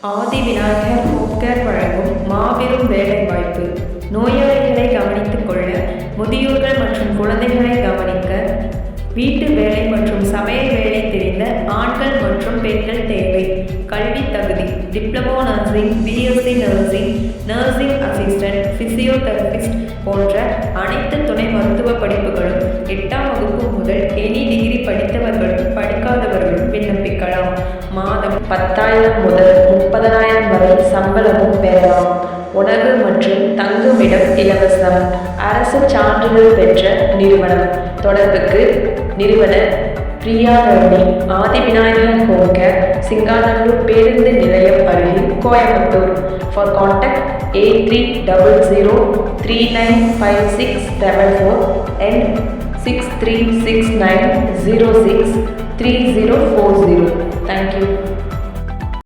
ஆதி Vinayagar home care வழங்கும் மாபெரும் வேலைவாய்ப்பு. நோயாளிகளை கவனித்துக் கொள்ள, முதியோர்கள் மற்றும் குழந்தைகளை கவனிக்க, வீட்டு வேலை மற்றும் சமையல் வேலை தெரிந்த ஆண்கள் மற்றும் பெண்கள் தேவை. கல்வி தகுதி: diploma nursing, BSc nursing, nursing assistant, physiotherapist போன்ற அனைத்து துணை மருத்துவ படிப்புகளும் 8ஆம் வகுப்பு முதல் எனி டிகிரி படித்தவர்களும் படிக்காதவர்களும் விண்ணப்பிக்கலாம். மாதம் 10,000 முதல் 30,000 வரை சம்பளமும் பெறலாம். உணவு மற்றும் தங்குமிடம் இலவசம். அரசு சான்றிதழ் பெற்ற நிறுவனம். தொடர்புக்கு நிறுவனர் பிரியா லர்னிங், ஆதி விநாயகர் ஹோம் கேர், சிங்காநல்லூர் பேருந்து நிலையம் அருகில், Coimbatore. For contact 8300395674 and 6369063040. Thank you.